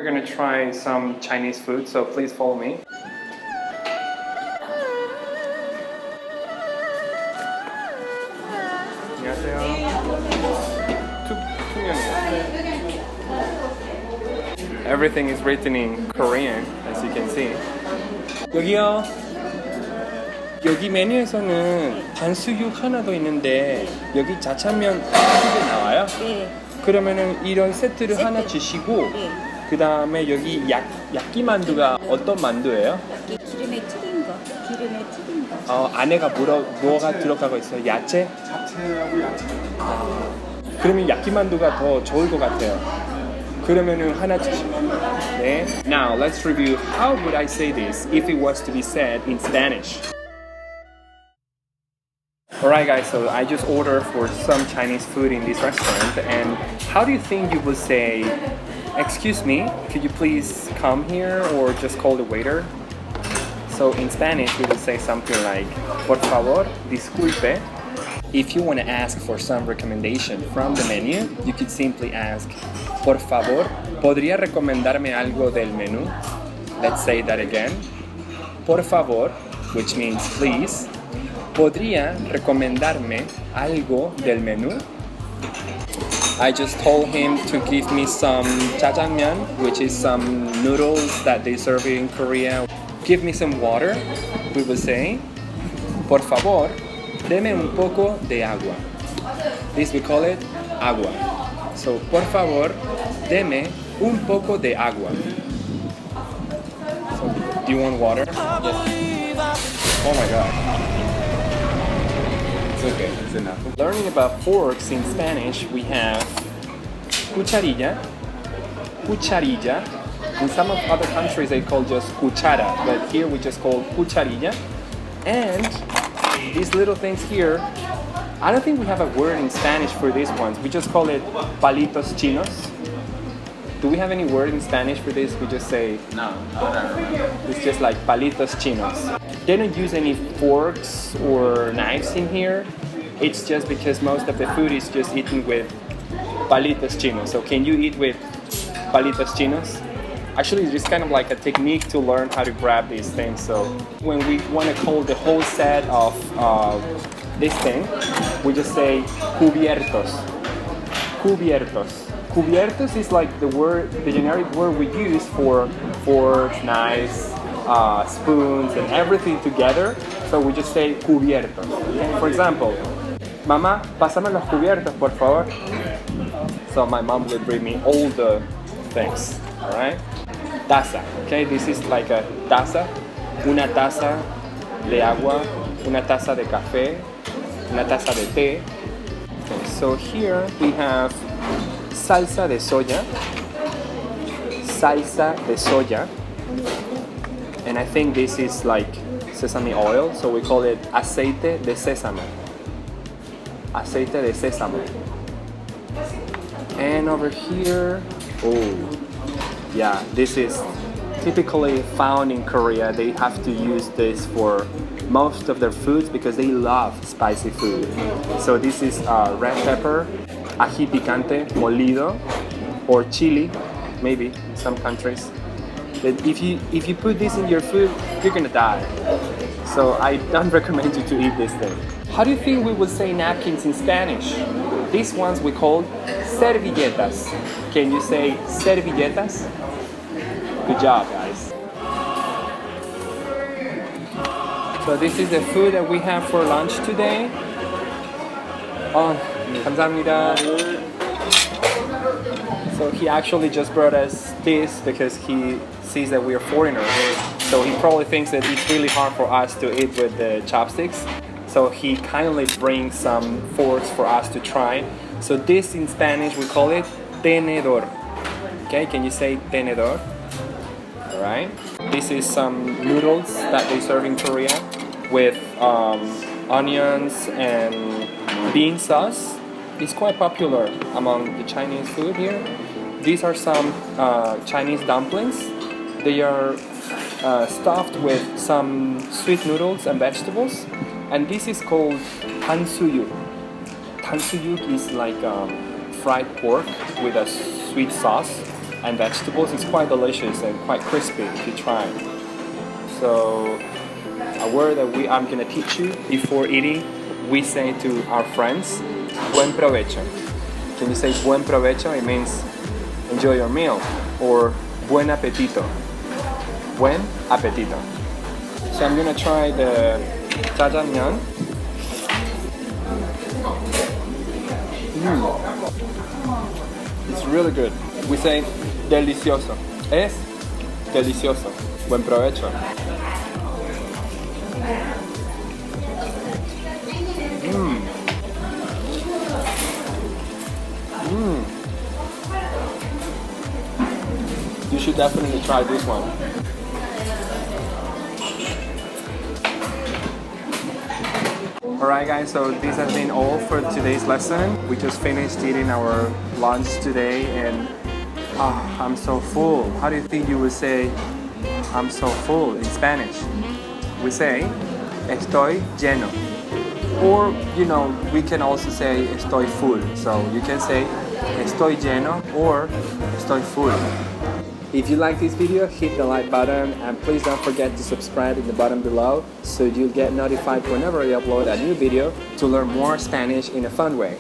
We're gonna try some Chinese food, so please follow me. Everything is written in Korean, as you can see. 여기요. 여기 메뉴에서는 단수육 하나 더 있는데 여기 자찬면 두개 나와요? 네. 그러면은 이런 세트를 하나 주시고 네. 그 다음에 여기 야끼만두가 어떤 만두예요? 기름에 튀긴 거. 안에가 뭐가 들어가고 있어요? 야채? 자체하고 야채. 그러면 야끼만두가 더 좋을 것 같아요. 그러면은 하나 주시면. 네. Now let's review how would I say this if it was to be said in Spanish. Alright guys, so I just ordered for some Chinese food in this restaurant, and how do you think you would say, excuse me, could you please come here, or just call the waiter? So in Spanish we would say something like, por favor, disculpe. If you want to ask for some recommendation from the menu, you could simply ask, por favor, ¿podría recomendarme algo del menú? Let's say that again. Por favor, which means please. ¿Podría recomendarme algo del menú? I just told him to give me some Jajangmyeon, which is some noodles that they serve in Korea. Give me some water, we will say. Por favor, déme un poco de agua. This we call it agua. So, por favor, déme un poco de agua. So, do you want water? Yes. Oh my god. It's okay, it's enough. Learning about forks in Spanish, we have cucharilla. In some of other countries they call just cuchara, but here we just call cucharilla. And these little things here, I don't think we have a word in Spanish for these ones. We just call it palitos chinos. Do we have any word in Spanish for this? We just say No. it's just like palitos chinos. They don't use any forks or knives in here. It's just because most of the food is just eaten with palitos chinos. So can you eat with palitos chinos? Actually, it's kind of like a technique to learn how to grab these things. So when we want to call the whole set of this thing, we just say cubiertos. Cubiertos is like the generic word we use for forks, knives, spoons, and everything together. So we just say cubiertos. Okay? For example, Mamá, pásame los cubiertos, por favor. So my mom will bring me all the things. All right. Taza. Okay, this is like a taza. Una taza de agua, una taza de café, una taza de té. Okay, so here we have salsa de soya. Salsa de soya. And I think this is like sesame oil, so we call it aceite de sésamo. Aceite de sésamo. And over here, yeah, this is typically found in Korea. They have to use this for most of their foods because they love spicy food. So this is red pepper, ají picante molido, or chili, maybe in some countries. But if you put this in your food, you're gonna die. So I don't recommend you to eat this thing. How do you think we would say napkins in Spanish? These ones we call servilletas. Can you say servilletas? Good job, guys. So this is the food that we have for lunch today. 감사합니다. So he actually just brought us this because he sees that we are foreigners. So he probably thinks that it's really hard for us to eat with the chopsticks. So he kindly brings some forks for us to try. So this in Spanish we call it tenedor. Okay, can you say tenedor? Alright. This is some noodles that they serve in Korea with onions and bean sauce. It's quite popular among the Chinese food here. These are some Chinese dumplings. They are stuffed with some sweet noodles and vegetables. And this is called tansuyuk. Tansuyuk is like fried pork with a sweet sauce. and vegetables. It's quite delicious and quite crispy if you try. So a word that I'm gonna teach you before eating, we say to our friends, Buen provecho. When you say Buen provecho, it means enjoy your meal, or Buen apetito. Buen apetito. So I'm gonna try the Jajangmyeon. It's really good. We say delicioso. Es delicioso. Buen provecho. You should definitely try this one. Alright guys, so this has been all for today's lesson. We just finished eating our lunch today and I'm so full. How do you think you would say I'm so full in Spanish? We say estoy lleno. Or, we can also say estoy full. So you can say estoy lleno or estoy full. If you like this video, hit the like button and please don't forget to subscribe in the bottom below so you'll get notified whenever I upload a new video to learn more Spanish in a fun way.